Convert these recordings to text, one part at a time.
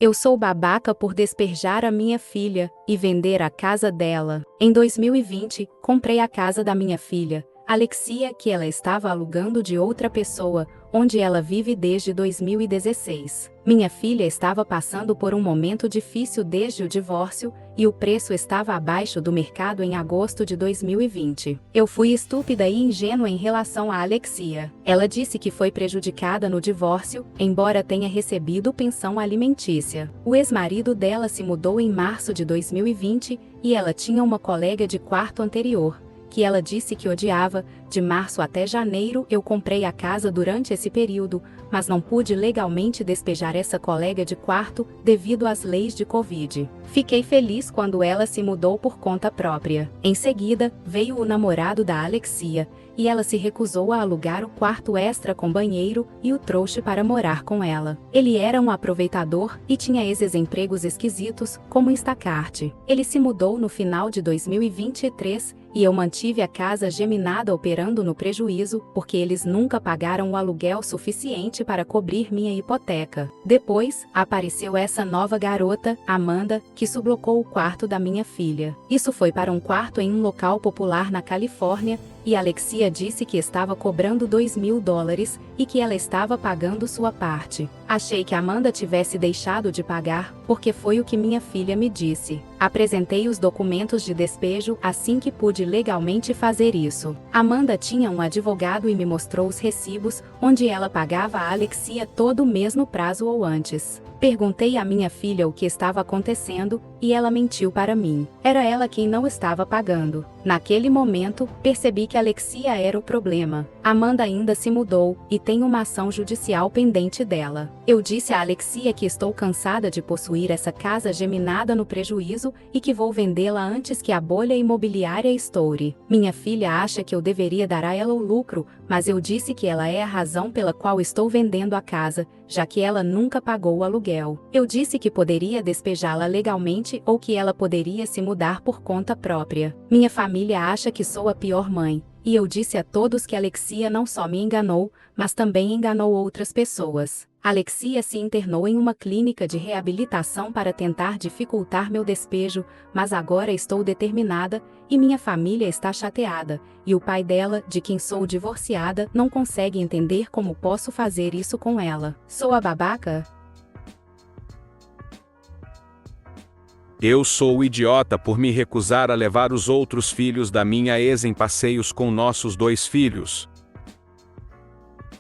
Eu sou babaca por despejar a minha filha e vender a casa dela. Em 2020, comprei a casa da minha filha, Alexia, que ela estava alugando de outra pessoa, onde ela vive desde 2016. Minha filha estava passando por um momento difícil desde o divórcio, e o preço estava abaixo do mercado em agosto de 2020. Eu fui estúpida e ingênua em relação a Alexia. Ela disse que foi prejudicada no divórcio, embora tenha recebido pensão alimentícia. O ex-marido dela se mudou em março de 2020, e ela tinha uma colega de quarto anterior, que ela disse que odiava. De março até janeiro eu comprei a casa durante esse período, mas não pude legalmente despejar essa colega de quarto devido às leis de Covid. Fiquei feliz quando ela se mudou por conta própria. Em seguida, veio o namorado da Alexia, e ela se recusou a alugar o quarto extra com banheiro e o trouxe para morar com ela. Ele era um aproveitador e tinha esses empregos esquisitos, como Instacart. Ele se mudou no final de 2023, e eu mantive a casa geminada operando no prejuízo, porque eles nunca pagaram o aluguel suficiente para cobrir minha hipoteca. Depois, apareceu essa nova garota, Amanda, que sublocou o quarto da minha filha. Isso foi para um quarto em um local popular na Califórnia, e Alexia disse que estava cobrando $2.000 e que ela estava pagando sua parte. Achei que Amanda tivesse deixado de pagar, porque foi o que minha filha me disse. Apresentei os documentos de despejo assim que pude legalmente fazer isso. Amanda tinha um advogado e me mostrou os recibos, onde ela pagava a Alexia todo o mês no prazo ou antes. Perguntei à minha filha o que estava acontecendo, e ela mentiu para mim. Era ela quem não estava pagando. Naquele momento, percebi que Alexia era o problema. Amanda ainda se mudou, e tem uma ação judicial pendente dela. Eu disse a Alexia que estou cansada de possuir essa casa geminada no prejuízo, e que vou vendê-la antes que a bolha imobiliária estoure. Minha filha acha que eu deveria dar a ela o lucro, mas eu disse que ela é a razão pela qual estou vendendo a casa, já que ela nunca pagou o aluguel. Eu disse que poderia despejá-la legalmente ou que ela poderia se mudar por conta própria. Minha família acha que sou a pior mãe, e eu disse a todos que Alexia não só me enganou, mas também enganou outras pessoas. Alexia se internou em uma clínica de reabilitação para tentar dificultar meu despejo, mas agora estou determinada, e minha família está chateada, e o pai dela, de quem sou divorciada, não consegue entender como posso fazer isso com ela. Sou a babaca? Eu sou o idiota por me recusar a levar os outros filhos da minha ex em passeios com nossos 2 filhos.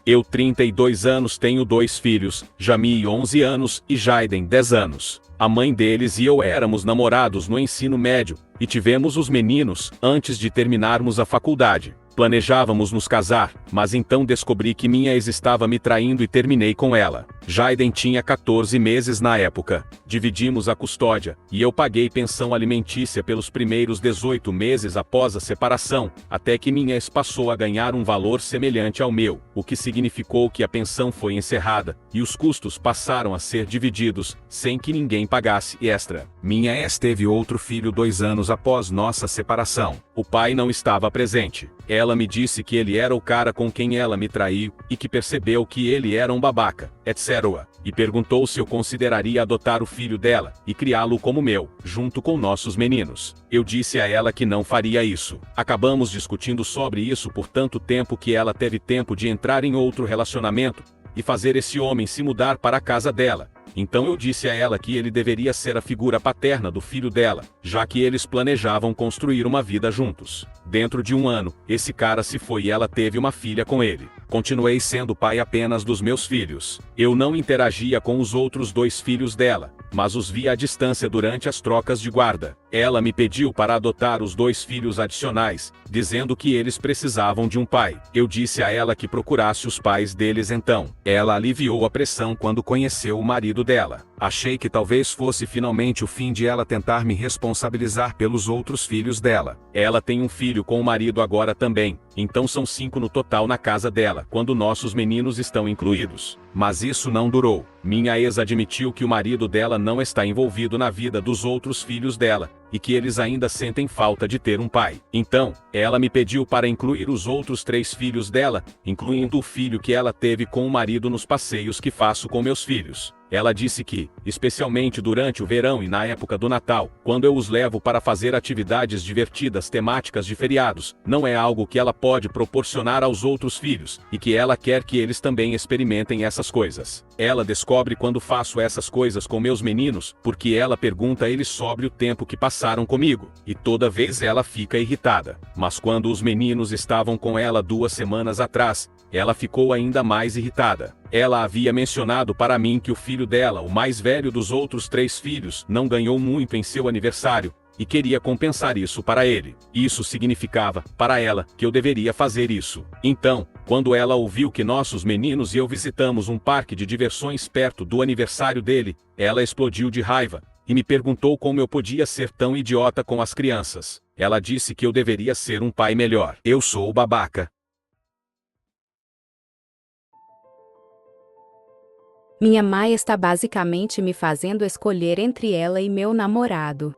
Eu, 32 anos, tenho 2 filhos, Jamie, 11 anos, e Jaiden, 10 anos. A mãe deles e eu éramos namorados no ensino médio, e tivemos os meninos antes de terminarmos a faculdade. Planejávamos nos casar, mas então descobri que minha ex estava me traindo e terminei com ela. Jaiden tinha 14 meses na época. Dividimos a custódia, e eu paguei pensão alimentícia pelos primeiros 18 meses após a separação, até que minha ex passou a ganhar um valor semelhante ao meu, o que significou que a pensão foi encerrada, e os custos passaram a ser divididos, sem que ninguém pagasse extra. Minha ex teve outro filho 2 anos após nossa separação. O pai não estava presente. Ela me disse que ele era o cara com quem ela me traiu, e que percebeu que ele era um babaca, etc. E perguntou se eu consideraria adotar o filho dela, e criá-lo como meu, junto com nossos meninos. Eu disse a ela que não faria isso. Acabamos discutindo sobre isso por tanto tempo que ela teve tempo de entrar em outro relacionamento, e fazer esse homem se mudar para a casa dela. Então eu disse a ela que ele deveria ser a figura paterna do filho dela, já que eles planejavam construir uma vida juntos. Dentro de 1 ano, esse cara se foi e ela teve uma filha com ele. Continuei sendo pai apenas dos meus filhos. Eu não interagia com os outros 2 filhos dela, mas os via à distância durante as trocas de guarda. Ela me pediu para adotar os 2 filhos adicionais, dizendo que eles precisavam de um pai. Eu disse a ela que procurasse os pais deles então. Ela aliviou a pressão quando conheceu o marido dela. Achei que talvez fosse finalmente o fim de ela tentar me responsabilizar pelos outros filhos dela. Ela tem um filho com o marido agora também, então são 5 no total na casa dela, quando nossos meninos estão incluídos. Mas isso não durou. Minha ex admitiu que o marido dela não está envolvido na vida dos outros filhos dela, e que eles ainda sentem falta de ter um pai. Então, ela me pediu para incluir os outros 3 filhos dela, incluindo o filho que ela teve com o marido nos passeios que faço com meus filhos. Ela disse que, especialmente durante o verão e na época do Natal, quando eu os levo para fazer atividades divertidas temáticas de feriados, não é algo que ela pode proporcionar aos outros filhos, e que ela quer que eles também experimentem essas coisas. Ela descobre quando faço essas coisas com meus meninos, porque ela pergunta a eles sobre o tempo que passaram comigo, e toda vez ela fica irritada. Mas quando os meninos estavam com ela 2 semanas atrás, ela ficou ainda mais irritada. Ela havia mencionado para mim que o filho dela, o mais velho dos outros 3 filhos, não ganhou muito em seu aniversário, e queria compensar isso para ele. Isso significava, para ela, que eu deveria fazer isso. Então, quando ela ouviu que nossos meninos e eu visitamos um parque de diversões perto do aniversário dele, ela explodiu de raiva, e me perguntou como eu podia ser tão idiota com as crianças. Ela disse que eu deveria ser um pai melhor. Eu sou o babaca. Minha mãe está basicamente me fazendo escolher entre ela e meu namorado.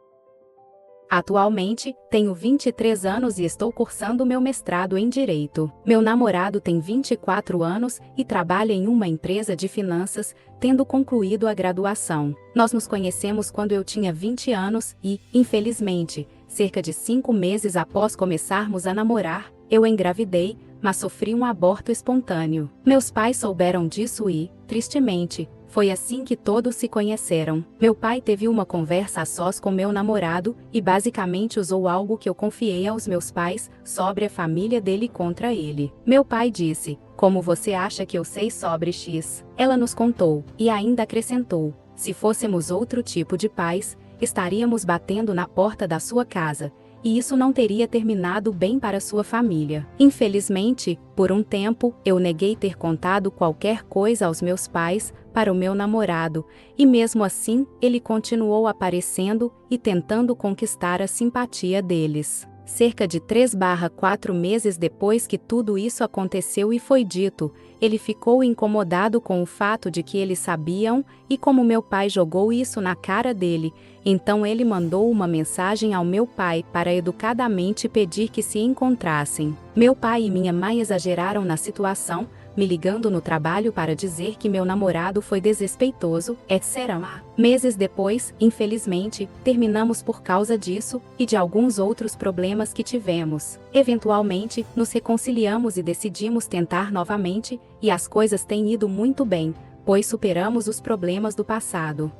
Atualmente, tenho 23 anos e estou cursando meu mestrado em Direito. Meu namorado tem 24 anos e trabalha em uma empresa de finanças, tendo concluído a graduação. Nós nos conhecemos quando eu tinha 20 anos e, infelizmente, cerca de 5 meses após começarmos a namorar, eu engravidei, mas sofri um aborto espontâneo. Meus pais souberam disso e, tristemente, foi assim que todos se conheceram. Meu pai teve uma conversa a sós com meu namorado e basicamente usou algo que eu confiei aos meus pais sobre a família dele contra ele. Meu pai disse: "Como você acha que eu sei sobre X?" Ela nos contou e ainda acrescentou: "Se fôssemos outro tipo de pais, estaríamos batendo na porta da sua casa. E isso não teria terminado bem para sua família." Infelizmente, por um tempo, eu neguei ter contado qualquer coisa aos meus pais para o meu namorado, e mesmo assim, ele continuou aparecendo e tentando conquistar a simpatia deles. Cerca de 3/4 meses depois que tudo isso aconteceu e foi dito, ele ficou incomodado com o fato de que eles sabiam e como meu pai jogou isso na cara dele. Então ele mandou uma mensagem ao meu pai para educadamente pedir que se encontrassem. Meu pai e minha mãe exageraram na situação, me ligando no trabalho para dizer que meu namorado foi desrespeitoso, etc. Meses depois, infelizmente, terminamos por causa disso e de alguns outros problemas que tivemos. Eventualmente, nos reconciliamos e decidimos tentar novamente, e as coisas têm ido muito bem, pois superamos os problemas do passado.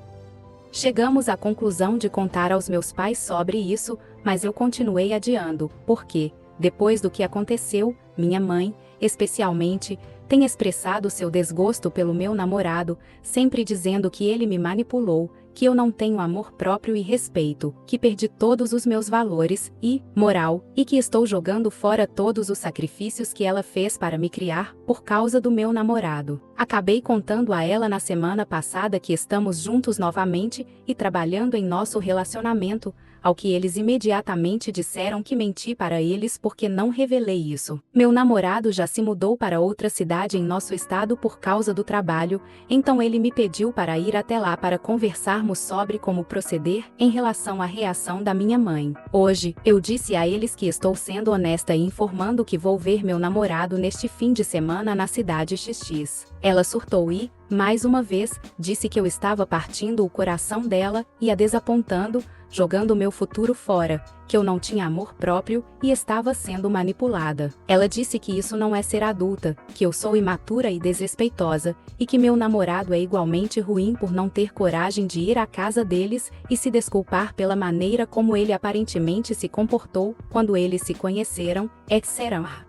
Chegamos à conclusão de contar aos meus pais sobre isso, mas eu continuei adiando, porque, depois do que aconteceu, minha mãe, especialmente, tem expressado seu desgosto pelo meu namorado, sempre dizendo que ele me manipulou, que eu não tenho amor próprio e respeito, que perdi todos os meus valores e moral, e que estou jogando fora todos os sacrifícios que ela fez para me criar, por causa do meu namorado. Acabei contando a ela na semana passada que estamos juntos novamente e trabalhando em nosso relacionamento, ao que eles imediatamente disseram que menti para eles porque não revelei isso. Meu namorado já se mudou para outra cidade em nosso estado por causa do trabalho, então ele me pediu para ir até lá para conversarmos sobre como proceder em relação à reação da minha mãe. Hoje, eu disse a eles que estou sendo honesta e informando que vou ver meu namorado neste fim de semana na cidade XX. Ela surtou e, mais uma vez, disse que eu estava partindo o coração dela e a desapontando, jogando meu futuro fora, que eu não tinha amor próprio e estava sendo manipulada. Ela disse que isso não é ser adulta, que eu sou imatura e desrespeitosa, e que meu namorado é igualmente ruim por não ter coragem de ir à casa deles e se desculpar pela maneira como ele aparentemente se comportou quando eles se conheceram, etc.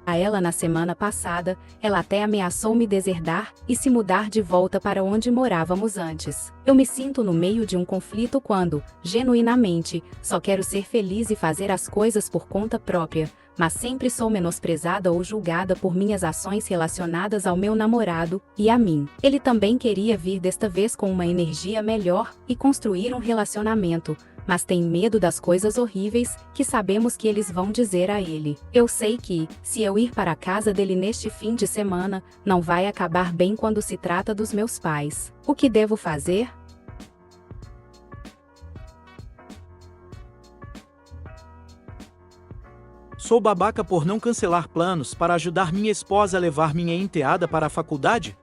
A ela na semana passada, ela até ameaçou me deserdar e se mudar de volta para onde morávamos antes. Eu me sinto no meio de um conflito quando, genuinamente, só quero ser feliz e fazer as coisas por conta própria, mas sempre sou menosprezada ou julgada por minhas ações relacionadas ao meu namorado e a mim. Ele também queria vir desta vez com uma energia melhor e construir um relacionamento, mas tem medo das coisas horríveis que sabemos que eles vão dizer a ele. Eu sei que, se eu ir para a casa dele neste fim de semana, não vai acabar bem quando se trata dos meus pais. O que devo fazer? Sou babaca por não cancelar planos para ajudar minha esposa a levar minha enteada para a faculdade?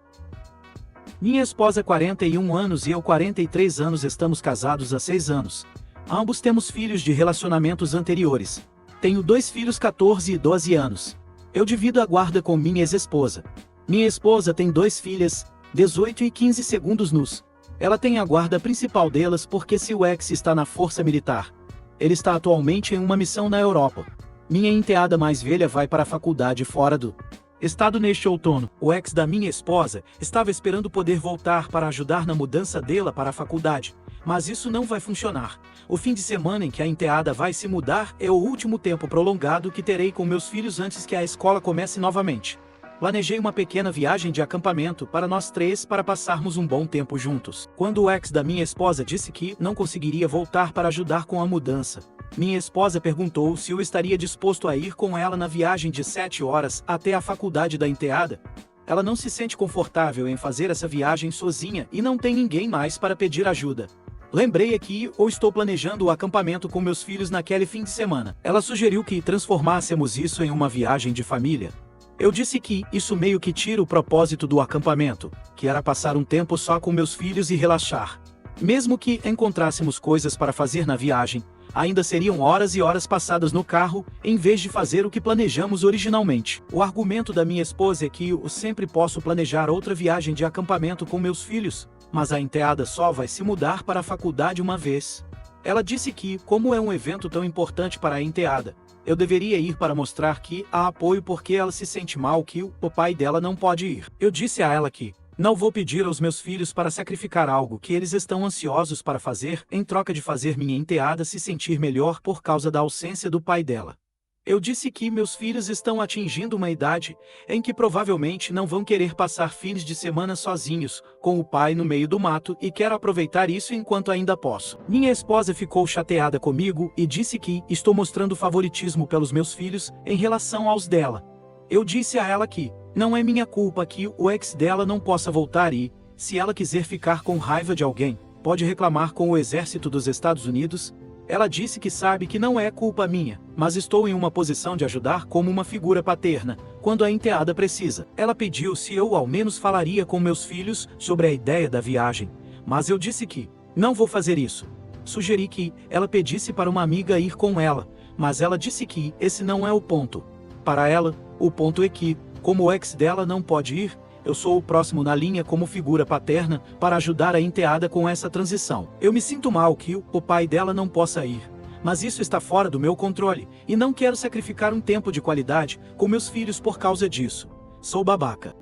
Minha esposa 41 anos e eu 43 anos estamos casados há 6 anos. Ambos temos filhos de relacionamentos anteriores. Tenho 2 filhos 14 e 12 anos. Eu divido a guarda com minha ex-esposa. Minha esposa tem 2 filhas, 18 e 15 segundos nus. Ela tem a guarda principal delas porque seu ex está na força militar. Ele está atualmente em uma missão na Europa. Minha enteada mais velha vai para a faculdade fora do estado neste outono. O ex da minha esposa estava esperando poder voltar para ajudar na mudança dela para a faculdade, mas isso não vai funcionar. O fim de semana em que a enteada vai se mudar é o último tempo prolongado que terei com meus filhos antes que a escola comece novamente. Planejei uma pequena viagem de acampamento para nós 3 para passarmos um bom tempo juntos. Quando o ex da minha esposa disse que não conseguiria voltar para ajudar com a mudança, minha esposa perguntou se eu estaria disposto a ir com ela na viagem de 7 horas até a faculdade da enteada. Ela não se sente confortável em fazer essa viagem sozinha e não tem ninguém mais para pedir ajuda. Lembrei aqui ou estou planejando o acampamento com meus filhos naquele fim de semana. Ela sugeriu que transformássemos isso em uma viagem de família. Eu disse que isso meio que tira o propósito do acampamento, que era passar um tempo só com meus filhos e relaxar. Mesmo que encontrássemos coisas para fazer na viagem, ainda seriam horas e horas passadas no carro, em vez de fazer o que planejamos originalmente. O argumento da minha esposa é que eu sempre posso planejar outra viagem de acampamento com meus filhos, mas a enteada só vai se mudar para a faculdade uma vez. Ela disse que, como é um evento tão importante para a enteada, eu deveria ir para mostrar que há apoio porque ela se sente mal que o pai dela não pode ir. Eu disse a ela que não vou pedir aos meus filhos para sacrificar algo que eles estão ansiosos para fazer em troca de fazer minha enteada se sentir melhor por causa da ausência do pai dela. Eu disse que meus filhos estão atingindo uma idade em que provavelmente não vão querer passar fins de semana sozinhos, com o pai no meio do mato, e quero aproveitar isso enquanto ainda posso. Minha esposa ficou chateada comigo e disse que estou mostrando favoritismo pelos meus filhos em relação aos dela. Eu disse a ela que não é minha culpa que o ex dela não possa voltar e, se ela quiser ficar com raiva de alguém, pode reclamar com o exército dos Estados Unidos. Ela disse que sabe que não é culpa minha, mas estou em uma posição de ajudar como uma figura paterna, quando a enteada precisa. Ela pediu se eu ao menos falaria com meus filhos sobre a ideia da viagem, mas eu disse que não vou fazer isso. Sugeri que ela pedisse para uma amiga ir com ela, mas ela disse que esse não é o ponto. Para ela, o ponto é que, como o ex dela não pode ir, eu sou o próximo na linha como figura paterna para ajudar a enteada com essa transição. Eu me sinto mal que o pai dela não possa ir, mas isso está fora do meu controle, e não quero sacrificar um tempo de qualidade com meus filhos por causa disso. Sou babaca.